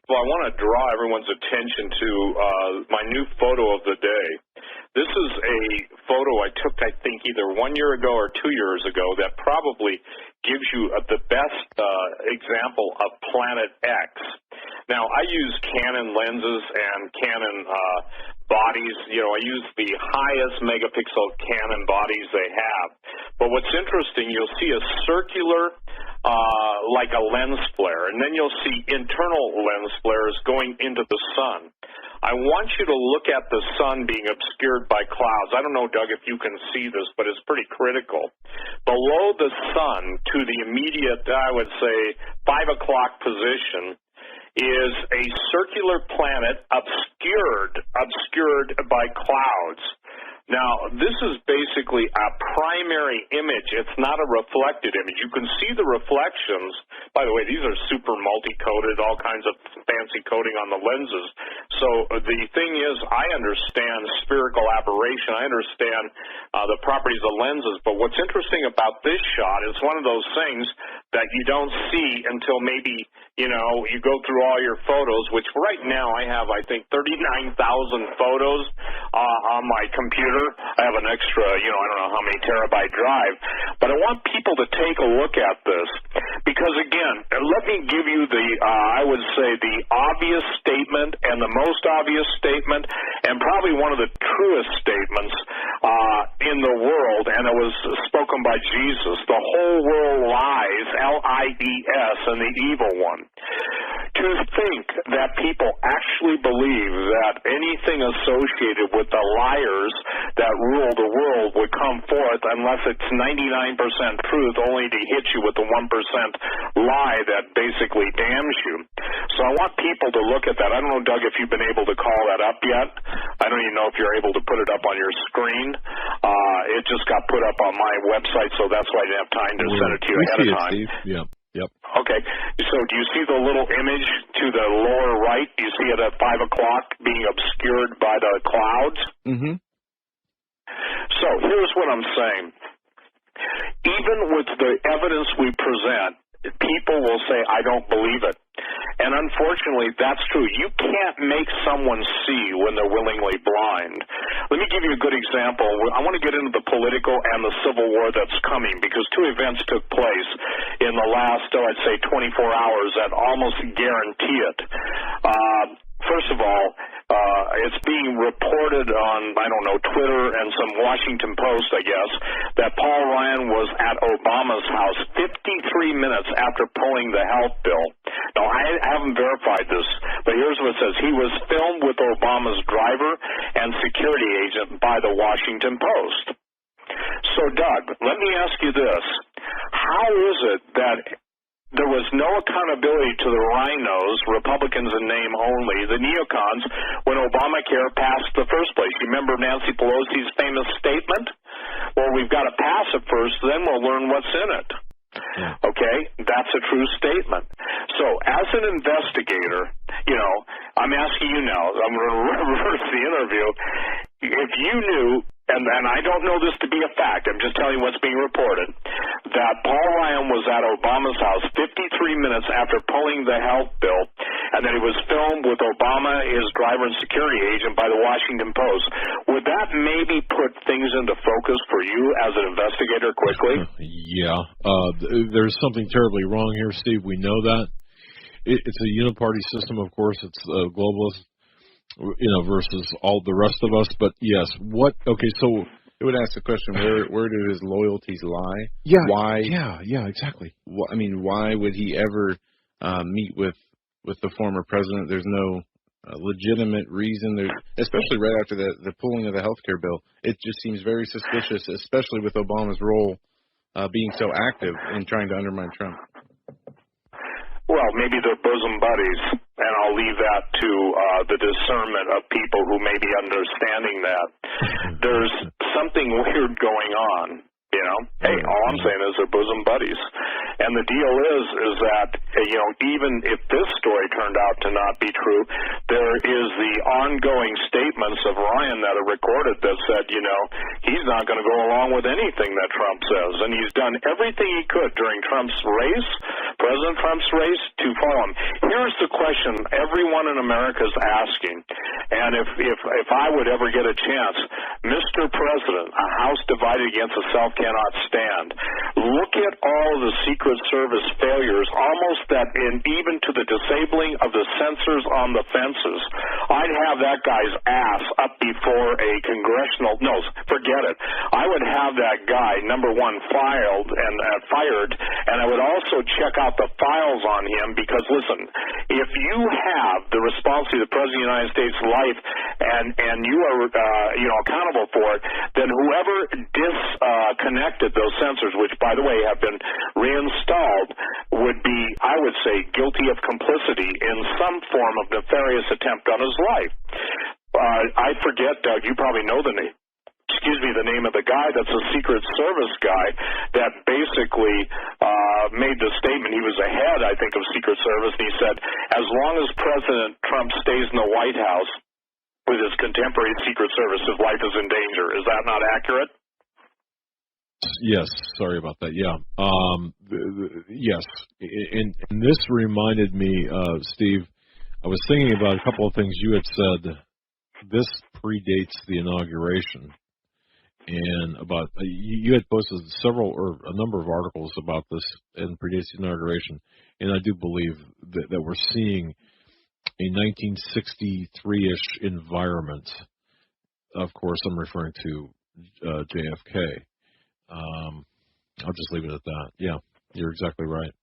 Well, I want to draw everyone's attention to my new photo of the day. This is a photo I took, I think, either 1 year ago or 2 years ago that probably gives you the best example of Planet X. Now, I use Canon lenses and Canon bodies. You know, I use the highest megapixel Canon bodies they have. But what's interesting, you'll see a circular like a lens flare, and then you'll see internal lens flares going into the sun. I want you to look at the sun being obscured by clouds. I don't know, Doug, if you can see this, but it's pretty critical. Below the sun, to the immediate, I would say, 5 o'clock position, is a circular planet obscured by clouds. Now, this is basically a primary image. It's not a reflected image. You can see the reflections. By the way, these are super multi-coated, all kinds of fancy coating on the lenses. So the thing is, I understand spherical aberration. I understand the properties of lenses. But what's interesting about this shot is one of those things that you don't see until maybe, you know, you go through all your photos, which right now I have, I think, 39,000 photos on my computer. I have an extra, you know, I don't know how many terabyte drive. But I want people to take a look at this because, again, let me give you the, I would say, the obvious statement and the most obvious statement and probably one of the truest statements in the world, and it was spoken by Jesus. The whole world lies, L-I-E-S, and the evil one. To think that people actually believe that anything associated with the liars that rule the world would come forth unless it's 99% truth, only to hit you with the 1% lie that basically damns you. So I want people to look at that. I don't know, Doug, if you've been able to call that up yet. I don't even know if you're able to put it up on your screen. It just got put up on my website, so that's why I didn't have time to send it to you ahead of time. Steve. Yep. Yep. Okay, so do you see the little image to the lower right? Do you see it at 5 o'clock being obscured by the clouds? Mm-hmm. So here's what I'm saying. Even with the evidence we present, people will say, I don't believe it. And unfortunately, that's true. You can't make someone see when they're willingly blind. Let me give you a good example. I want to get into the political and the civil war that's coming because two events took place in the last, I'd say, 24 hours that almost guarantee it. First of all, it's being reported on, I don't know, Twitter and some Washington Post, I guess, that Paul Ryan was at Obama's house 53 minutes after pulling the health bill. Now, I haven't verified this, but here's what it says. He was filmed with Obama's driver and security agent by the Washington Post. So, Doug, let me ask you this. How is it that there was no accountability to the rhinos, Republicans in name only, the neocons, when Obamacare passed the first place? You remember Nancy Pelosi's famous statement? Well, we've got to pass it first, then we'll learn what's in it. Okay? That's a true statement. So, as an investigator, you know, I'm asking you now, I'm going to reverse the interview. If you knew, and I don't know this to be a fact, I'm just telling you what's being reported, that Paul Ryan was at Obama's house 53 minutes after pulling the health bill, and that he was filmed with Obama, his driver, and security agent by the Washington Post, would that maybe put things into focus for you as an investigator quickly? Yeah. There's something terribly wrong here, Steve. We know that. It's a uniparty system, of course. It's globalist, you know, versus all the rest of us. But yes, okay, so it would ask the question, where do his loyalties lie? Yeah. Why? Yeah, exactly. I mean, why would he ever meet with the former president? There's no legitimate reason, especially right after the pulling of the health care bill. It just seems very suspicious, especially with Obama's role being so active in trying to undermine Trump. Well, maybe they're bosom buddies, and I'll leave that to the discernment of people who may be understanding that. There's something weird going on, you know. Hey, all I'm saying is they're bosom buddies. And the deal is that, you know, even if this story turned out to not be true, there is the ongoing statements of Ryan that are recorded that said, you know, he's not going to go along with anything that Trump says. And he's done everything he could during Trump's race for President Trump's race to follow him. Here's the question everyone in America is asking, and if I would ever get a chance, Mr. President, a house divided against itself cannot stand. Look at all the Secret Service failures, almost that even to the disabling of the sensors on the fences. I'd have that guy's ass up before a congressional, no, forget it. I would have that guy, number one, fired, and I would also check out the files on him because, listen, if you have the responsibility of the President of the United States' life and you are accountable for it, then whoever disconnected those sensors, which, by the way, have been reinstalled, would be, I would say, guilty of complicity in some form of nefarious attempt on his life. I forget, Doug, you probably know the name. The name of the guy that's a Secret Service guy that basically made the statement. He was the head, I think, of Secret Service, and he said, as long as President Trump stays in the White House with his contemporary Secret Service, his life is in danger. Is that not accurate? Yes, sorry about that. Yeah. Yes. And this reminded me, Steve, I was thinking about a couple of things you had said. This predates the inauguration. And about you had posted a number of articles about this and predates the inauguration, and I do believe that we're seeing a 1963-ish environment. Of course, I'm referring to JFK. I'll just leave it at that. Yeah, you're exactly right.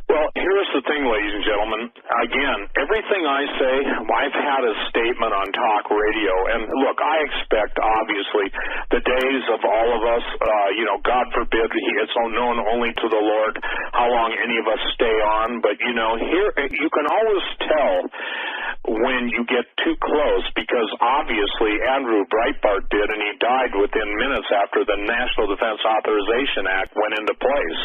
Well, here's the thing, ladies and gentlemen. Again, everything I say, I've had a statement on talk radio. And look, I expect, obviously, the days of all of us, God forbid, it's known only to the Lord how long any of us stay on. But, here you can always tell when you get too close because, obviously, Andrew Breitbart did, and he died within minutes after the National Defense Authorization Act went into place.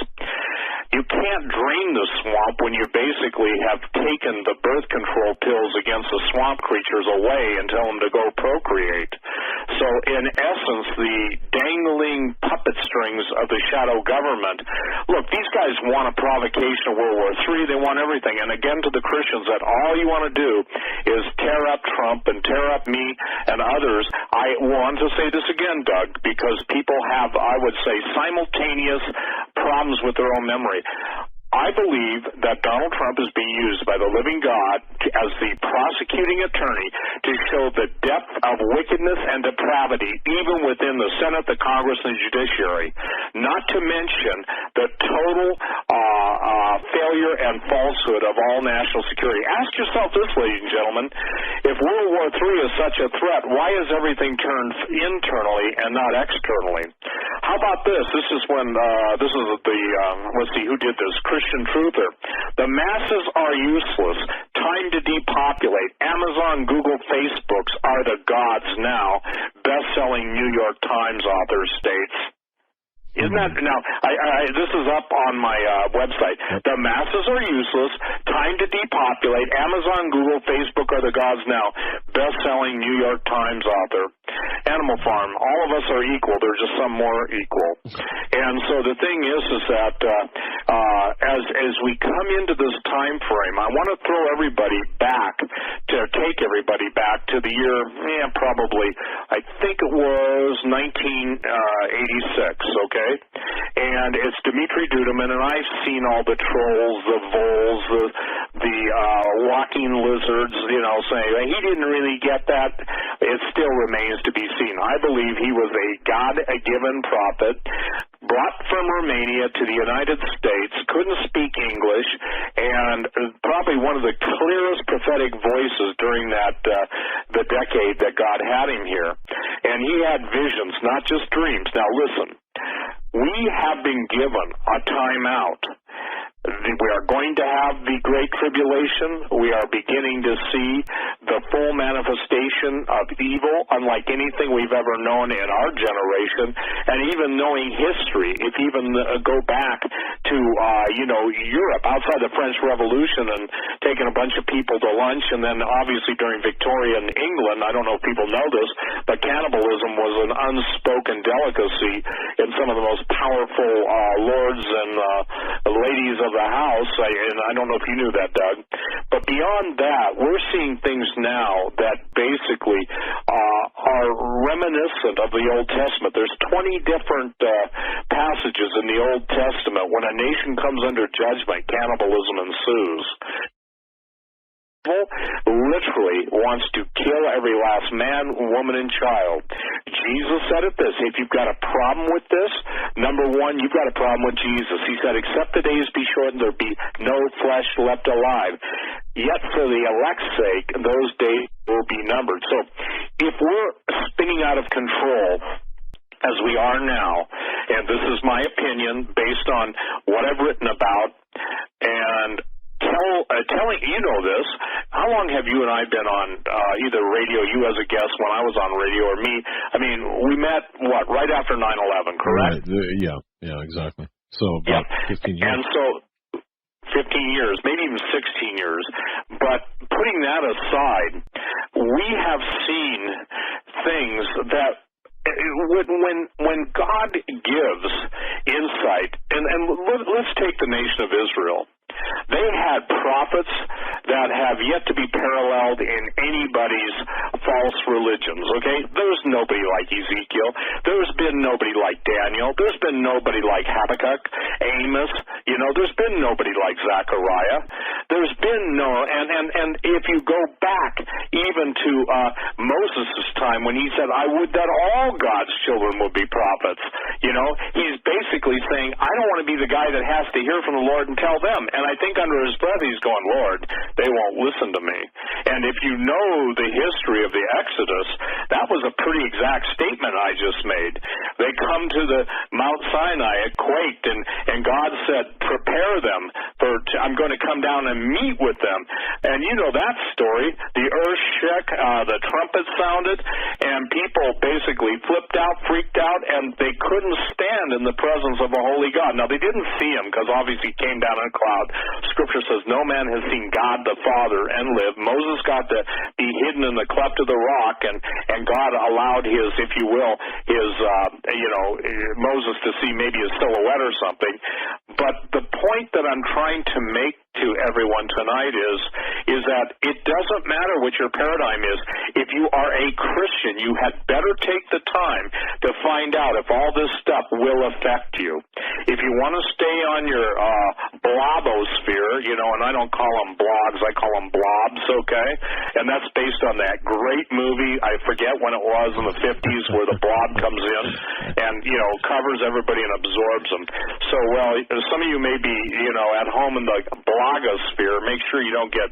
You can't drain the swamp when you basically have taken the birth control pills against the swamp creatures away and tell them to go procreate. So, in essence, the dangling puppet strings of the shadow government, look, these guys want a provocation of World War III. They want everything. And again, to the Christians, that all you want to do is tear up Trump and tear up me and others. I want to say this again, Doug, because people have, I would say, simultaneous problems with their own memory. I believe that Donald Trump is being used by the living God as the prosecuting attorney to show the depth of wickedness and depravity even within the Senate, the Congress, and the judiciary. Not to mention the total failure and falsehood of all national security. Ask yourself this, ladies and gentlemen. If World War III is such a threat, why is everything turned internally and not externally? How about this? This is when, let's see, who did this? Christian Truther. The masses are useless. Time to depopulate. Amazon, Google, Facebooks are the gods now. Best-selling New York Times author states. Isn't that, now, this is up on my website. The masses are useless. Time to depopulate. Amazon, Google, Facebook are the gods now. Best-selling New York Times author. Animal Farm. All of us are equal. There's just some more equal. And so the thing is that as we come into this time frame, I want to throw everybody back, take everybody back to the year, probably, I think it was 1986, okay? And it's Dmitry Duduman, and I've seen all the trolls, the voles, the walking lizards, saying he didn't really get that. It still remains to be seen. I believe he was a God-given prophet, brought from Romania to the United States, couldn't speak English, and probably one of the clearest prophetic voices during the decade that God had him here. And he had visions, not just dreams. Now listen, we have been given a time out. We are going to have the Great Tribulation. We are beginning to see the full manifestation of evil, unlike anything we've ever known in our generation. And even knowing history, if even go back to to, Europe, outside the French Revolution, and taking a bunch of people to lunch, and then obviously during Victorian England, I don't know if people know this, but cannibalism was an unspoken delicacy in some of the most powerful lords and ladies of the house, and I don't know if you knew that, Doug. But beyond that, we're seeing things now that basically are reminiscent of the Old Testament. There's 20 different passages in the Old Testament. When a nation comes under judgment, cannibalism ensues. Literally wants to kill every last man, woman, and child. Jesus said it this: if you've got a problem with this, number one, you've got a problem with Jesus. He said, except the days be shortened, there be no flesh left alive. Yet for the elect's sake, those days will be numbered. So if we're spinning out of control, as we are now, and this is my opinion based on what I've written about, and telling you know this, how long have you and I been on either radio, you as a guest when I was on radio, or me? I mean, we met, right after 9/11, correct? Right. Yeah, exactly. So about 15 years. And so 15 years, maybe even 16 years. But putting that aside, we have seen things that when God gives insight, and let's take the nation of Israel. They had prophets that have yet to be paralleled in anybody's false religions, okay? There's nobody like Ezekiel. There's been nobody like Daniel. There's been nobody like Habakkuk, Amos. There's been nobody like Zechariah. There's been and if you go back even to Moses' time when he said, I would that all God's children would be prophets. He's basically saying, I don't want to be the guy that has to hear from the Lord and tell them. And I think under his breath he's going, Lord, they won't listen to me. And if you know the history of the Exodus, that was a pretty exact statement I just made. They come to the Mount Sinai, it quaked, and God said, prepare them, I'm going to come down and meet with them. And you know that story. The earth shook, the trumpet sounded, and people basically flipped out, freaked out, and they couldn't stand in the presence of a holy God. Now, they didn't see him because obviously he came down in a cloud. Scripture says no man has seen God the Father and lived. Moses got to be hidden in the cleft of the rock, and God allowed his, if you will, Moses to see maybe a silhouette or something. But the point that I'm trying to make to everyone tonight is that it doesn't matter what your paradigm is. If you are a Christian, you had better take the time to find out if all this stuff will affect you. If you want to stay on your blobosphere, and I don't call them blogs, I call them blobs, okay? And that's based on that great movie, I forget when it was, in the 50s, where the blob comes in and, covers everybody and absorbs them. So, some of you may be, at home in the blogosphere. Make sure you don't get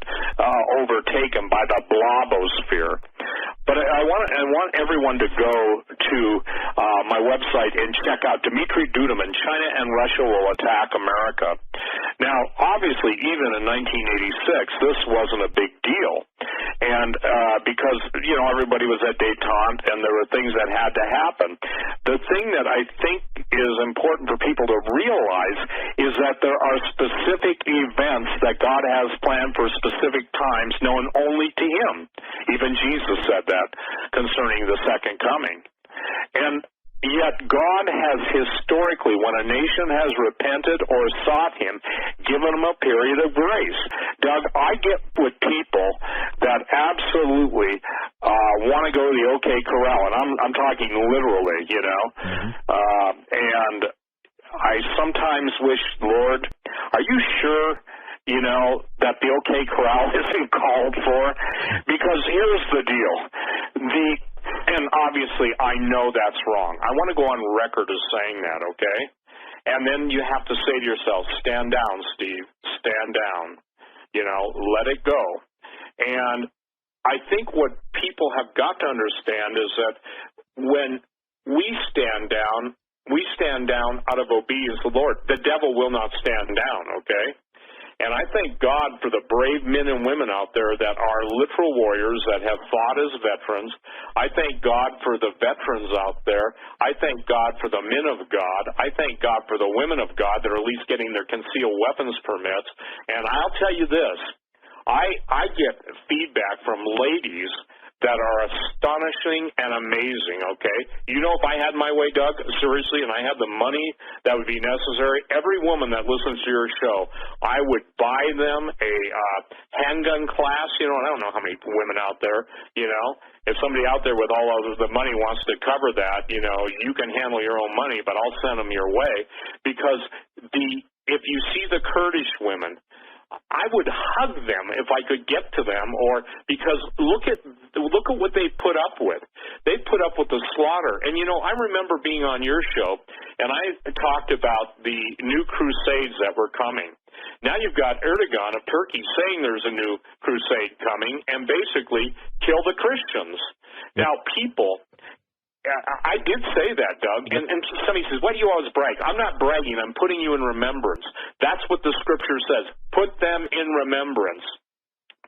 overtaken by the blobosphere. But I want everyone to go to my website and check out Dmitry Duduman, China and Russia Will Attack America. Now, obviously, even in 1986, this wasn't a big deal. And because, everybody was at detente and there were things that had to happen. The thing that I think is important for people to realize is that there are specific events that God has planned for specific times known only to him. Even Jesus said that concerning the second coming. And yet God has historically, when a nation has repented or sought him, given them a period of grace. Doug, I get with people that absolutely want to go to the OK Corral, and I'm talking literally, and I sometimes wish, Lord, are you sure that the OK Corral isn't called for? Because here's the deal. And obviously I know that's wrong. I want to go on record as saying that, okay? And then you have to say to yourself, stand down, Steve. Stand down. Let it go. And I think what people have got to understand is that when we stand down out of obedience to the Lord. The devil will not stand down, okay? And I thank God for the brave men and women out there that are literal warriors that have fought as veterans. I thank God for the veterans out there. I thank God for the men of God. I thank God for the women of God that are at least getting their concealed weapons permits. And I'll tell you this, I get feedback from ladies that are astonishing and amazing, okay? You know, if I had my way, Doug, seriously, and I had the money that would be necessary, every woman that listens to your show, I would buy them a handgun class. You know, and I don't know how many women out there, you know. If somebody out there with all of the money wants to cover that, you know, you can handle your own money, but I'll send them your way. Because if you see the Kurdish women, I would hug them if I could get to them, or because look at what they put up with. They put up with the slaughter. And, you know, I remember being on your show, and I talked about the new crusades that were coming. Now you've got Erdogan of Turkey saying there's a new crusade coming and basically kill the Christians. Now, people... I did say that, Doug, and somebody says, why do you always brag? I'm not bragging. I'm putting you in remembrance. That's what the Scripture says. Put them in remembrance.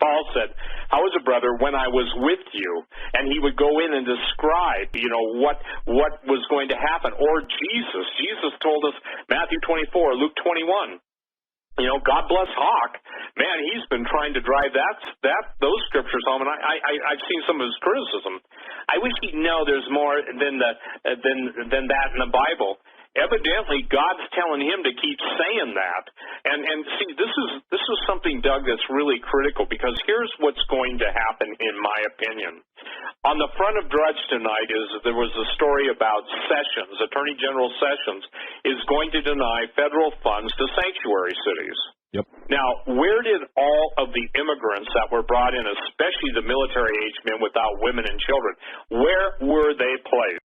Paul said, how was it, brother, when I was with you? And he would go in and describe, you know, what was going to happen. Or Jesus. Jesus told us, Matthew 24, Luke 21. You know, God bless Hawk. Man, he's been trying to drive those scriptures home, and I've seen some of his criticism. I wish he'd know there's more than that in the Bible. Evidently, God's telling him to keep saying that. And see, this is something, Doug, that's really critical, because here's what's going to happen, in my opinion. On the front of Drudge tonight there was a story about Sessions. Attorney General Sessions is going to deny federal funds to sanctuary cities. Yep. Now, where did all of the immigrants that were brought in, especially the military-age men without women and children, where were they placed?